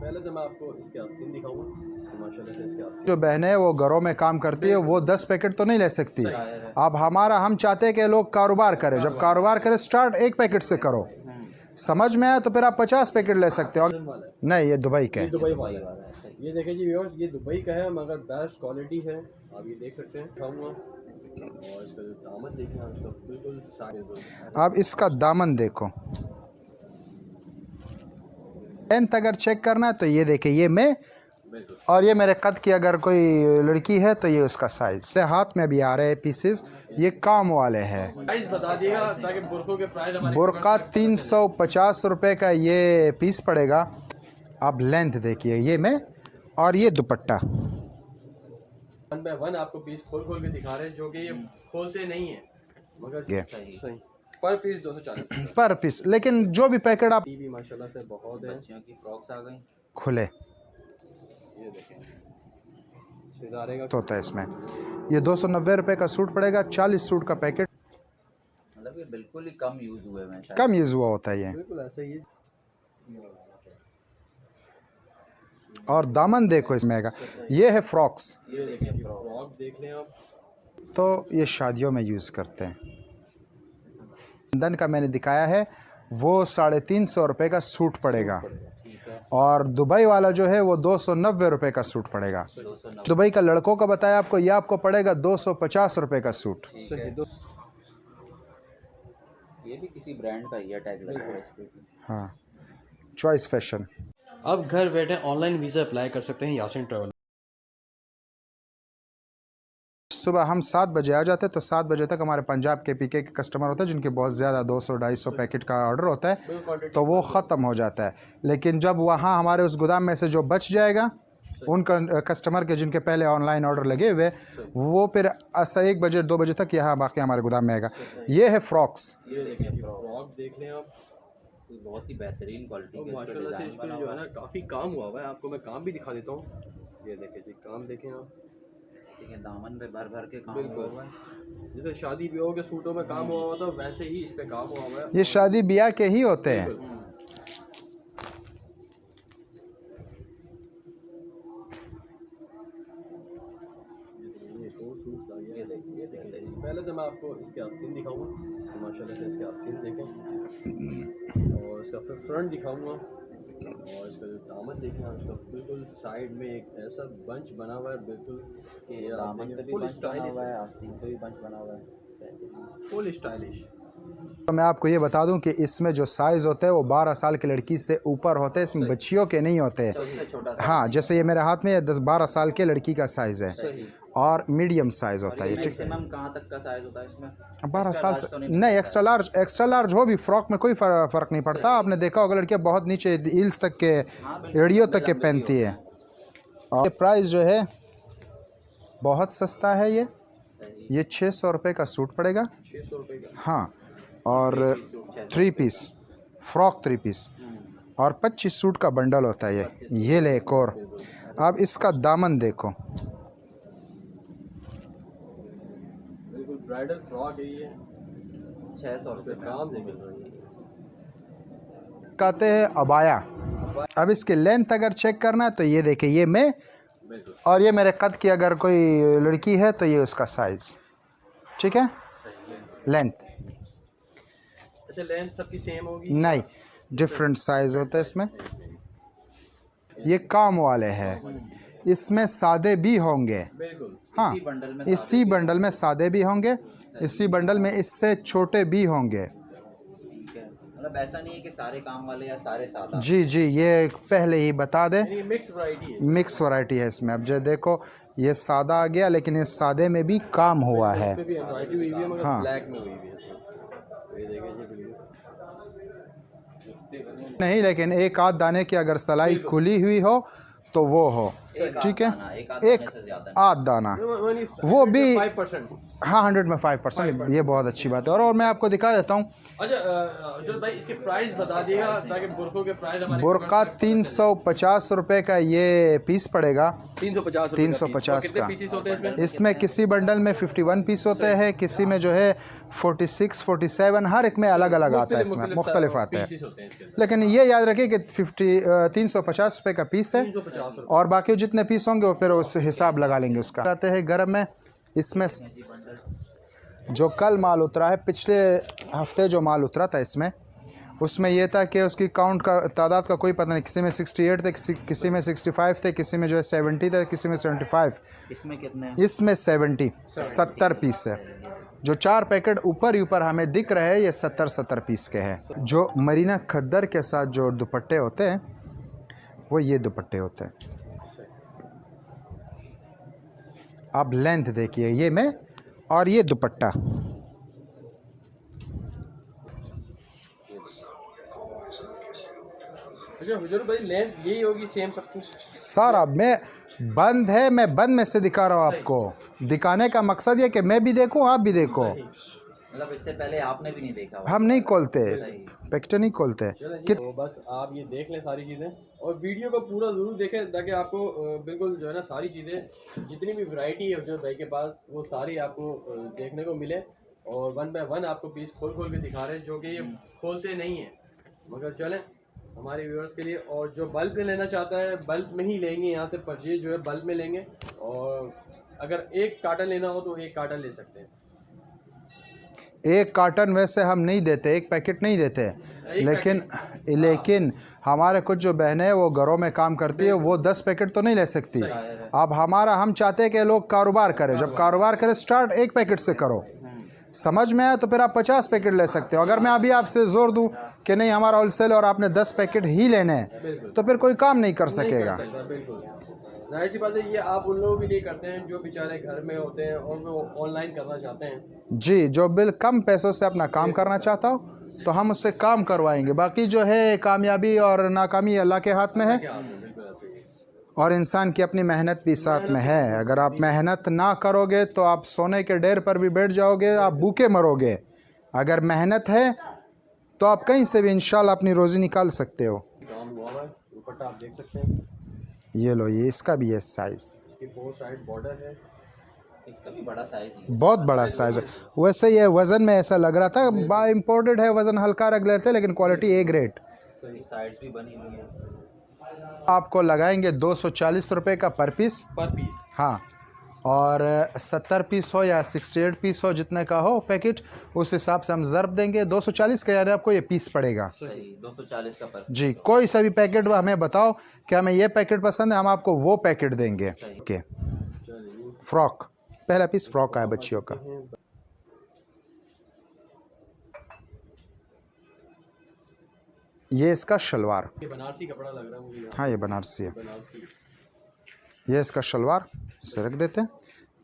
पहले तो मैं आपको इसके आस्तीन दिखाऊंगा। माशाल्लाह से इसके आस्तीन जो बहनें वो घरों में काम करती है वो 10 पैकेट तो नहीं ले सकती। अब हम चाहते हैं कि लोग कारोबार करें, जब कारोबार करें स्टार्ट 1 पैकेट से करो, समझ में आया तो फिर आप 50 पैकेट ले सकते हो। वाला है, नहीं, ये दुबई का ये है। दुबई वाला है। ये देखें जी व्यूअर्स, ये दुबई का है मगर बेस्ट क्वालिटी है, आप ये देख सकते हैं। दिखाऊंगा और इसका जो दामन देखें आप, इसका बिल्कुल साइज। अब इसका दामन देखो, लेंथ अगर चेक करना है तो ये देखिए, ये मैं और ये मेरे कद की अगर कोई लड़की है तो ये उसका साइज। मेरे हाथ में भी आ रहे हैं पीसेस, ये काम वाले हैं। प्राइस बता दिएगा ताकि बुरकों के प्राइस हमारे बुर्का 350 रुपये का ये पीस पड़ेगा। अब लेंथ देखिए, ये मैं और ये दुपट्टा। 1 बाय 1 आपको पीस खोल खोल के दिखा रहे हैं, जो कि ये खोलते नहीं है मगर ये सही पर पीस 240 पर पीस। लेकिन जो भी पैकेट आप भी माशाल्लाह से बहुत है। बच्चियों की फ्रॉक्स आ गई। खुले ये देखें सितारे का होता है इसमें। ये 290 रुपये का सूट पड़ेगा, 40 सूट का पैकेट। मतलब ये बिल्कुल ही कम यूज हुए हैं शायद। कम यूज़ हुआ होता है ये। बिल्कुल ऐसा ही है। और दामन देखो इसमें का, ये है फ्रॉक्स, ये देखें फ्रॉक देख लें आप। तो ये शादियों में यूज़ करते हैं। लंदन का मैंने दिखाया है, वो 350 रुपये का सूट पड़ेगा। ठीक है, और दुबई वाला जो है वो 290 रुपये का सूट पड़ेगा। 290। दुबई का लड़कों का बताया आपको, ये आपको पड़ेगा 250 रुपये का सूट। सही दो ये भी किसी ब्रांड का ही है, टैग लगा है इस पे। हाँ, चॉइस फैशन। अब घर बैठे ऑनलाइन वीज़ा अप्लाई कर सकते हैं यासिन ट्रैवल। सुबह हम 7 बजे आ जाते हैं तो 7 बजे तक हमारे पंजाब के पीके के कस्टमर होते हैं जिनके बहुत ज़्यादा 200-250 पैकेट का ऑर्डर होता है, तो वो ख़त्म हो जाता है। लेकिन जब वहाँ हमारे उस गोदाम में से जो बच जाएगा उन कस्टमर के जिनके पहले ऑनलाइन ऑर्डर लगे हुए, वो फिर 1 बजे 2 बजे तक यहाँ बाकी हमारे गोदाम में आएगा। ये है फ्रॉक्स। ये देखें फ्रॉक देख लें आप। बहुत ही बेहतरीन क्वालिटी तो के इस पे माशाल्लाह से डिजाइन इस पर बना जो हुआ है ना काफ़ी काम हुआ हुआ है। आपको मैं काम भी दिखा देता हूँ। ये देखें जी, काम देखें आप। ठीक है, दामन पे भर भर के काम बिल्कुल। हुआ है। जैसे शादी ब्याह के सूटों में काम हुआ हुआ था, वैसे ही इस पे काम हुआ हुआ है। ये शादी ब्याह के ही होते हैं। ये 2 सूट्स आ गए। ये देखिए पहले तो मैं आपको इसके आस्तीन दिखाऊंगा। माशाल्लाह से इसके आस्तीन देखें और इसका फिर फ्रंट दिखाऊंगा और इसका जो दामन देखें आप, इसका बिल्कुल साइड में एक ऐसा बंच बना हुआ है, बिल्कुल इसके दामन पे भी फुल बंच बना स्टाइलिश हुआ है, आस्तीन पे भी बंच बना हुआ है। Full stylish. तो मैं आपको ये बता दूं कि इसमें जो साइज़ होते हैं वो 12 साल की लड़की से ऊपर होते हैं, इसमें बच्चियों के नहीं होते हैं। सबसे छोटा सा हाँ, जैसे ये मेरे हाथ में 10-12 साल के लड़की का साइज़ है सही और मीडियम साइज़ होता है ये। ठीक, मैक्सिमम कहाँ तक का साइज होता है इसमें? 12 साल से तो नहीं, एक्स्ट्रा लार्ज हो भी, फ्रॉक में कोई फ़र्क नहीं पड़ता। आपने देखा होगा लड़कियाँ बहुत नीचे हील्स तक के, एड़ियों तक के पहनती है। और प्राइस जो है बहुत सस्ता है। ये 600 रुपये का सूट पड़ेगा। 600 रुपये का। हाँ, और 3 पीस फ्रॉक 3 पीस और 25 सूट का बंडल होता है ये ले एक और। अब इसका दामन देखो, बिल्कुल ब्राइडल फ्रॉक है ये। 600 रुपये का काम देखें कहते हैं अबाया। अब इसकी लेंथ अगर चेक करना है तो ये देखिए, ये मैं बिल्कुल। और ये मेरे कद की अगर कोई लड़की है तो ये उसका साइज़। ठीक है, लेंथ अच्छा लेंथ सबकी सेम होगी? नहीं, डिफरेंट साइज़ होता है इसमें। ये काम वाले हैं, इसमें सादे भी होंगे। बिल्कुल। हाँ, इसी बंडल में सादे भी होंगे, इसी बंडल में इससे छोटे भी होंगे। ठीक है, मतलब ऐसा नहीं है कि सारे काम वाले या सारे सादा। जी जी, ये पहले ही बता दें, ये मिक्स वैरायटी है। मिक्स वैरायटी है इसमें। अब जो देखो, ये सादा आ गया लेकिन इस सादे में भी काम हुआ है। इसमें भी एम्ब्रॉयडरी हुई हुई है मगर हाँ। ब्लैक में हुई हुई है। ये देखें जी बिल्कुल नहीं, लेकिन एक आध दाने की अगर सलाई खुली हुई हो तो वो हो। ठीक है, एक आध दाना, वो भी 5%। हाँ 100 में 5%, ये बहुत अच्छी बात है। और मैं आपको दिखा देता हूँ। अच्छा जो भाई इसके प्राइस बता दिएगा ताकि बुरकों के प्राइस हमारे बुर्का 350 रुपये का ये पीस पड़ेगा, 350 350 कितने का। पीसेस होते हैं इसमें? इसमें किसी बंडल में 51 पीस होते हैं, किसी में जो है 46, 47, हर एक में अलग अलग आता है, इसमें मुख्तलिफ आता है। पीसेस होते हैं इसके अंदर। लेकिन ये याद रखिए कि 350 रुपये का पीस है 350 रुपये। और बाकी जितने पीस होंगे वो फिर उस हिसाब लगा लेंगे उसका। आते हैं गर्म में, इसमें जो कल माल उतरा है, पिछले हफ्ते जो माल उतरा था इसमें, उसमें ये था कि उसकी काउंट का तादाद का कोई पता नहीं, किसी में 68 थे, किसी में 65 थे, किसी में जो है 70 थे, किसी में 75। इसमें कितने? इसमें 70 पीस है। जो 4 पैकेट ऊपर ही ऊपर हमें दिख रहे हैं ये 70 पीस के हैं। जो मरीना खद्दर के साथ जो दुपट्टे होते हैं वो ये दुपट्टे होते हैं। आप लेंथ देखिए ये में, और ये दुपट्टा। अच्छा हुजूर भाई लेंथ यही होगी सेम सब कुछ? सारा मैं बंद है, मैं बंद में से दिखा रहा हूँ आपको। दिखाने का मकसद ये कि मैं भी देखूँ आप भी देखो। मतलब इससे पहले आपने भी नहीं देखा? हम नहीं खोलते, पैकेट नहीं खोलते। तो बस आप ये देख लें सारी चीज़ें और वीडियो को पूरा ज़रूर देखें ताकि आपको बिल्कुल जो है ना सारी चीज़ें जितनी भी वैरायटी है हुजूर भाई के पास वो सारी आपको देखने को मिले। और 1 बाय 1 आपको पीस खोल के दिखा रहे हैं जो कि ये खोलते नहीं हैं, मगर चलें हमारे व्यूअर्स के लिए। और जो बल्ब में लेना चाहता है बल्ब में ही लेंगे, यहाँ से परचेज जो है बल्ब में लेंगे। और अगर 1 कार्टन लेना हो तो 1 कार्टन ले सकते हैं। 1 कार्टन वैसे हम नहीं देते, 1 पैकेट नहीं देते, लेकिन हमारे कुछ जो बहनें हैं वो घरों में काम करती है, वो 10 पैकेट तो नहीं ले सकती। अब हम चाहते हैं कि लोग कारोबार करें, जब कारोबार करें स्टार्ट 1 पैकेट से करो, समझ में आया तो फिर आप 50 पैकेट ले सकते हो। अगर मैं अभी आपसे जोर दूं कि नहीं हमारा होलसेल और आपने 10 पैकेट ही लेने हैं तो फिर कोई काम नहीं कर सकेगा। बिल्कुल जाहिर सी बात है, ये आप उन लोगों के लिए करते हैं जो बेचारे घर में होते हैं और वो ऑनलाइन करना चाहते हैं। जी, जो बिल कम पैसों से अपना काम करना चाहता हो तो हम उससे काम करवाएंगे। बाकी जो है कामयाबी और नाकामी अल्लाह के हाथ में है और इंसान की अपनी मेहनत भी साथ में है। अगर आप मेहनत ना करोगे तो आप सोने के डेर पर भी बैठ जाओगे, आप भूखे मरोगे। अगर मेहनत है तो आप कहीं से भी इंशाल्लाह अपनी रोज़ी निकाल सकते हो। काम हुआ है, दुपट्टा आप देख सकते हैं, ये लो, ये इसका भी है साइज़, इसकी 4 साइड बॉर्डर है, इसका भी बड़ा साइज है, बहुत बड़ा साइज़ है। वैसे ये वज़न में ऐसा लग रहा था बा इम्पोर्टेड है, वज़न हल्का रख लेते लेकिन क्वालिटी A ग्रेड। साइड्स भी बनी हुई है। आपको लगाएंगे 240 रुपये का पर पीस। हाँ, और 70 पीस हो या 68 पीस हो, जितने का हो पैकेट उस हिसाब से हम ज़र्ब देंगे। 240 का यानी आपको ये पीस पड़ेगा। सही, 240 का पर जी। कोई सा भी पैकेट हमें बताओ कि हमें ये पैकेट पसंद है, हम आपको वो पैकेट देंगे। ओके। फ्रॉक, पहला पीस फ्रॉक का है बच्चियों का। ये इसका शलवार, ये बनारसी कपड़ा लग रहा है मुझे। हाँ ये बनारसी है। बनारसी। ये इसका शलवार, इसे रख देते हैं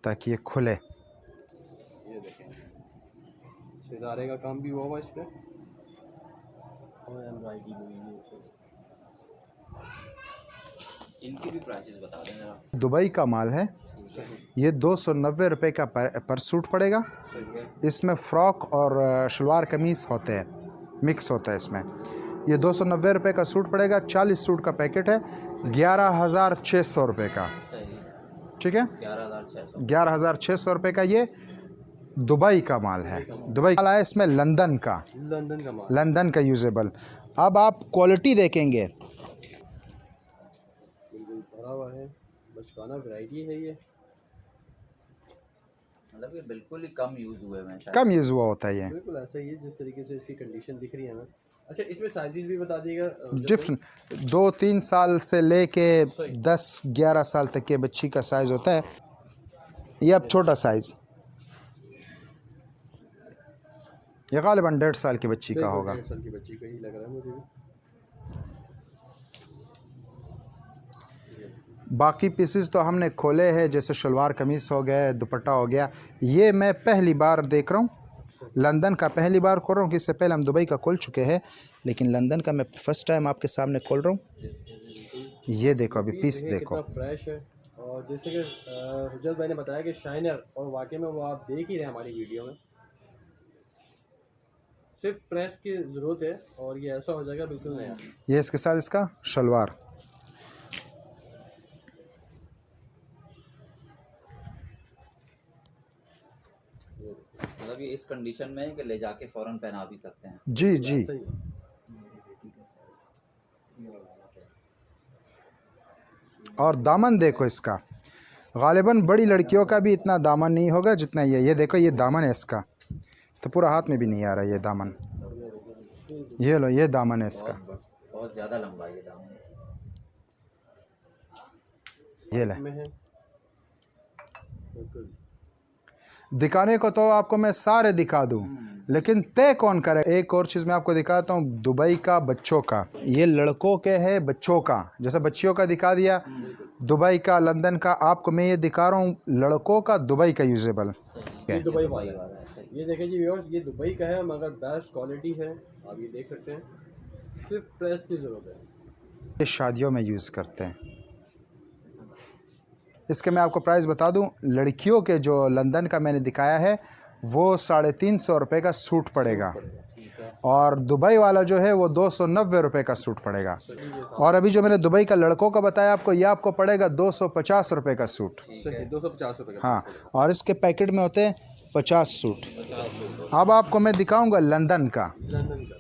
ताकि ये खुले। ये देखें सितारे का काम भी हुआ हुआ इस पे और एम्ब्रॉयडरी हुई है। इनकी भी प्राइसेस बता दें जरा। दुबई का माल है ये। 290 रुपये का पर सूट पड़ेगा। इसमें फ़्रॉक और शलवार कमीज़ होते हैं, मिक्स होता है इसमें। ये 290 रुपये का सूट पड़ेगा। 40 सूट का पैकेट है, 11,600 रुपये का। ठीक है, 11,600 रुपये का ये दुबई का माल है। दुबई का माल है, इसमें लंदन का माल, लंदन का यूजेबल। अब आप क्वालिटी देखेंगे, बिल्कुल भरा हुआ है, बचकाना वैरायटी है ये। मतलब ये बिल्कुल ही कम यूज़ हुए हैं, कम यूज़ हुआ होता है ये, बिल्कुल ऐसा ही है जिस तरीके से इसकी कंडीशन दिख रही है हमें। अच्छा, इसमें साइजेस भी बता दीजिएगा। डिफरेंट 2-3 साल से लेके 10-11 साल तक के बच्ची का साइज़ होता है। ये अब छोटा साइज़, ये ग़ालिबन 1.5 साल की बच्ची का होगा। 1.5 साल की बच्ची का ही लग रहा है मुझे भी। बाकी पीसेस तो हमने खोले हैं, जैसे शलवार कमीज़ हो गए, दुपट्टा हो गया। ये मैं पहली बार देख रहा हूँ, लंदन का पहली बार खोल रहा हूँ। इससे पहले हम दुबई का खोल चुके हैं, लेकिन लंदन का मैं फर्स्ट टाइम आपके सामने खोल रहा हूँ। ये देखो, अभी पीस देखो, फ्रेश है और जैसे कि हुज्जत भाई ने बताया कि शाइनर, और वाकई में वो आप देख ही रहे हैं हमारी वीडियो में, सिर्फ प्रेस की ज़रूरत है और ये ऐसा हो जाएगा बिल्कुल नया। ये इसके साथ इसका शलवार। मतलब ये इस कंडीशन में है कि ले जाके फ़ौरन पहना भी सकते हैं। जी जी। सही है। और दामन देखो इसका, गालिबन बड़ी लड़कियों का भी इतना दामन नहीं होगा जितना ये देखो, ये दामन है इसका, तो पूरा हाथ में भी नहीं आ रहा ये दामन। ये लो, ये दामन है इसका, बहुत ज़्यादा लंबा ये दामन। ये ले। में है बिल्कुल। दिखाने को तो आपको मैं सारे दिखा दूं, लेकिन तय कौन करे। एक और चीज़ मैं आपको दिखाता हूँ, दुबई का बच्चों का, ये लड़कों के है बच्चों का, जैसे बच्चियों का दिखा दिया, दुबई का, लंदन का, आपको मैं ये दिखा रहा हूँ लड़कों का, दुबई का यूजेबल। ये दुबई वाला है, ये देखिए जी व्यूअर्स, ये दुबई का है मगर बेस्ट क्वालिटी है, आप ये देख सकते हैं, सिर्फ प्रेस की ज़रूरत है। ये शादियों में यूज़ करते हैं। इसके मैं आपको प्राइस बता दूं, लड़कियों के जो लंदन का मैंने दिखाया है वो 350 रुपये का सूट पड़ेगा, और दुबई वाला जो है वो 290 रुपये का सूट पड़ेगा। और अभी जो मैंने दुबई का लड़कों का बताया आपको, ये आपको पड़ेगा 250 रुपये का सूट। 250 रुपये का। हाँ, और इसके पैकेट में होते हैं 50 सूट। अब आपको मैं दिखाऊंगा लंदन का। लंदन का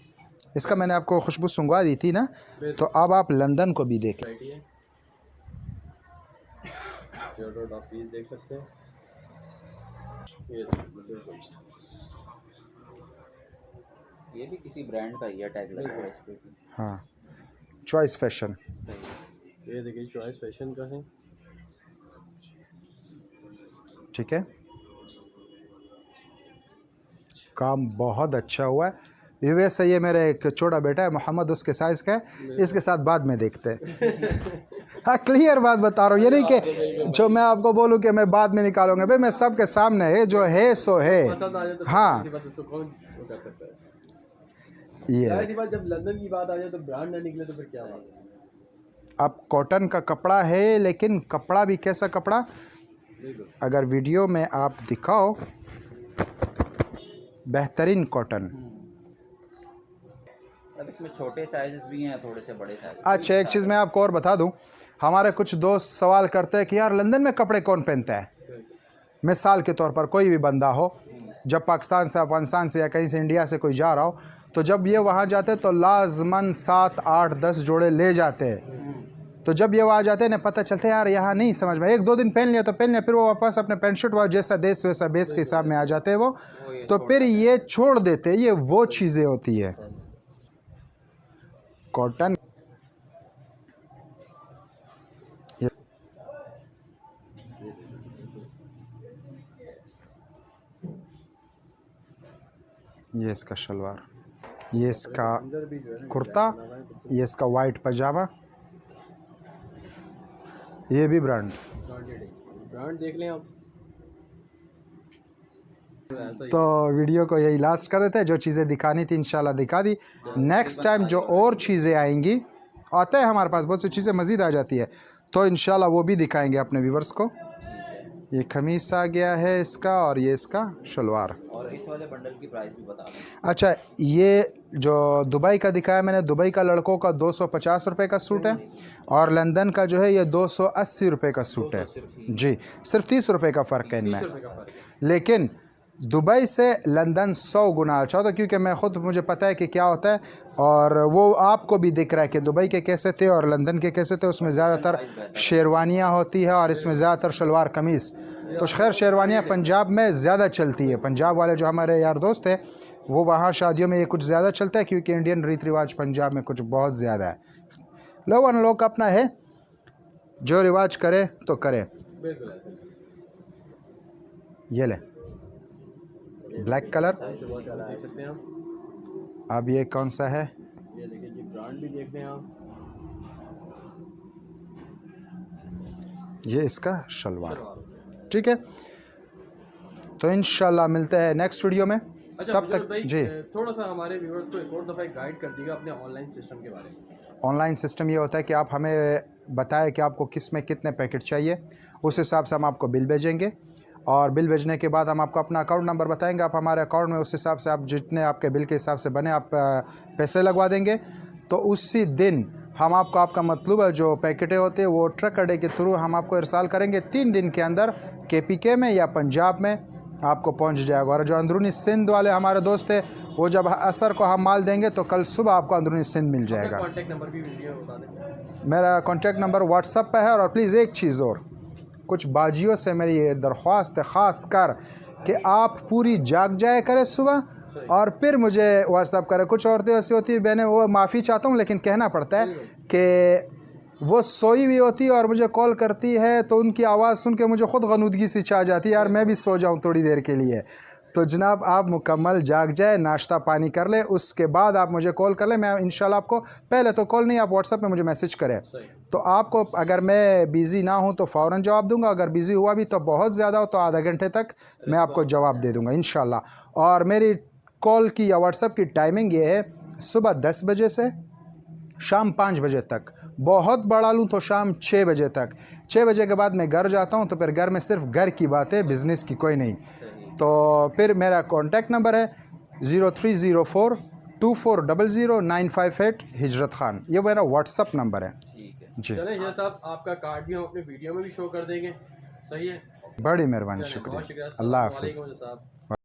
इसका मैंने आपको खुशबू सुंघवा दी थी ना, तो अब आप लंदन को भी देखें। वैरायटी है, जो आप पीस देख सकते हैं, ये भी किसी ब्रांड का ये टैग लगा है इस पे भी। हाँ, चॉइस फैशन। सही। ये देखिए चॉइस फैशन का है। ठीक है, काम बहुत अच्छा हुआ है। ये वैसे ये मेरा एक छोटा बेटा है मोहम्मद, उसके साइज़ का है, इसके साथ बाद में देखते हैं। हाँ, क्लियर बात बता रहा हूँ, ये नहीं कि जो मैं आपको बोलूँ कि मैं बाद में निकालूंगा, भाई मैं सबके सामने है, जो है सो है। पसंद आ जाए तो हाँ, उसको कौन वो कर सकता है। ये जाहिर सी बात, जब लंदन की बात आ जाए तो ब्रांड ना निकले तो फिर क्या बात है। अब कॉटन का कपड़ा है, लेकिन कपड़ा भी कैसा कपड़ा, बिल्कुल अगर वीडियो में आप दिखाओ, बेहतरीन कॉटन। अब इसमें छोटे साइजेस भी हैं, थोड़े से बड़े साइज। अच्छा, एक चीज़ मैं आपको और बता दूं, हमारे कुछ दोस्त सवाल करते हैं कि यार लंदन में कपड़े कौन पहनता है। मिसाल के तौर पर कोई भी बंदा हो, जब पाकिस्तान से, अफगानिस्तान से या कहीं से इंडिया से कोई जा रहा हो, तो जब ये वहाँ जाते तो लाजमन 7, 8, 10 जोड़े ले जाते हैं। तो जब ये वहाँ जाते हैं ना, पता चलता है यार यहाँ नहीं समझ में, 1-2 दिन पहन लिया तो पहन लिया, फिर वो वापस अपने पैंट शर्ट वहाँ जैसा देश वैसा बेस के हिसाब में आ जाते हैं वो, तो फिर ये छोड़ देते हैं। ये वो चीज़ें होती है कॉटन। ये इसका शलवार, ये इसका अंदर भी जो है ना कुर्ता, ये इसका वाइट पजामा, ये भी ब्रांड। ब्रांड देख लें आप। ऐसा ही तो वीडियो को यही लास्ट कर देते हैं, जो चीज़ें दिखानी थी इंशाल्लाह दिखा दी। नेक्स्ट टाइम जो और चीज़ें आएंगी, आते हैं हमारे पास बहुत सी चीज़ें मज़ीद आ जाती है, तो इंशाल्लाह वो भी दिखाएंगे अपने व्यूवर्स को। ये खमीस आ गया है इसका, और ये इसका शलवार। और इस वाले बंडल की प्राइस भी बता दें। अच्छा, ये जो दुबई का दिखाया मैंने, दुबई का लड़कों का 250 रुपये का सूट है, और लंदन का जो है ये 280 रुपये का सूट है। जी, सिर्फ 30 रुपये का फ़र्क है इनमें, रुपये का फर्क है। लेकिन दुबई से लंदन 100 गुना अच्छा होता है, क्योंकि मैं ख़ुद, मुझे पता है कि क्या होता है, और वो आपको भी दिख रहा है कि दुबई के कैसे थे और लंदन के कैसे थे। उसमें ज़्यादातर शेरवानियाँ होती है और इसमें ज़्यादातर शलवार कमीज़। तो खैर शेरवानियाँ पंजाब में ज़्यादा चलती है, पंजाब वाले जो हमारे यार दोस्त हैं वो वहाँ शादियों में ये कुछ ज़्यादा चलता है, क्योंकि इंडियन रीति रिवाज पंजाब में कुछ बहुत ज़्यादा है। लोग अपना है, जो रिवाज करे तो करे। बिल्कुल ऐसे। ये ले ब्लैक कलर। शुरुआत वाला देख सकते हैं आप। अब ये कौन सा है, ये देखिए जी, ब्रांड भी देख लें आप। ये इसका शलवार। ठीक है, तो इंशाल्लाह मिलते हैं नेक्स्ट वीडियो में। अच्छा तब तक भाई, जी, थोड़ा सा हमारे व्यूअर्स को एक और दफ़ा गाइड कर दीजिएगा अपने ऑनलाइन सिस्टम के बारे में। ऑनलाइन सिस्टम ये होता है कि आप हमें बताए कि आपको किस में कितने पैकेट चाहिए, उस हिसाब से हम आपको बिल भेजेंगे। और बिल भेजने के बाद हम आपको अपना अकाउंट नंबर बताएंगे, आप हमारे अकाउंट में उस हिसाब से आप जितने आपके बिल के हिसाब से बने आप पैसे लगवा देंगे। तो उसी दिन हम आपको आपका मतलब जो पैकेटें होते हैं वो ट्रक अड्डे के थ्रू हम आपको इरसाल करेंगे। 3 दिन के अंदर KPK में या पंजाब में आपको पहुंच जाएगा। और जो अंदरूनी सिंध वाले हमारे दोस्त हैं वो जब असर को हम माल देंगे तो कल सुबह आपको अंदरूनी सिंध मिल जाएगा। कॉन्टैक्ट नंबर भी वीडियो में बता दें। मेरा कॉन्टैक्ट नंबर व्हाट्सअप पे है। और प्लीज़ एक चीज़ और, कुछ बाजियों से मेरी ये दरख्वास्त है ख़ास कर कि आप पूरी जाग जाया करें सुबह और फिर मुझे व्हाट्सअप करें। कुछ औरतें ऐसी होती है, मैंने वो माफ़ी चाहता हूँ लेकिन कहना पड़ता है कि वो सोई हुई होती है और मुझे कॉल करती है तो उनकी आवाज़ सुन के मुझे ख़ुद गनूदगी सी छा जाती है, यार मैं भी सो जाऊँ थोड़ी देर के लिए। तो जनाब आप मुकम्मल जाग जाए, नाश्ता पानी कर ले, उसके बाद आप मुझे कॉल कर ले। मैं इंशाल्लाह आपको, पहले तो कॉल नहीं, आप व्हाट्सएप में मुझे मैसेज करें तो आपको, अगर मैं बिज़ी ना हूँ तो फ़ौरन जवाब दूंगा, अगर बिज़ी हुआ भी तो बहुत ज़्यादा हो तो आधा घंटे तक मैं आपको जवाब दे दूँगा इंशाल्लाह। और मेरी कॉल की या व्हाट्सएप की टाइमिंग ये है, सुबह 10 बजे से शाम 5 बजे तक, बहुत बड़ा लूँ तो शाम 6 बजे तक। 6 बजे के बाद मैं घर जाता हूँ तो फिर घर में सिर्फ घर की बातें, बिज़नेस की कोई नहीं। तो फिर मेरा कॉन्टैक्ट नंबर है 030424000958 हिजरत खान, ये मेरा व्हाट्सअप नंबर है। ठीक है। जी चलें हिजरत साहब, आपका कार्ड भी हम अपने वीडियो में भी शो कर देंगे। सही है, बड़ी मेहरबानी, चलें, बहुत शुक्रिया, शुक्रिया। अल्लाह अस्सलाम हाफिज़। वालेकुम साहब।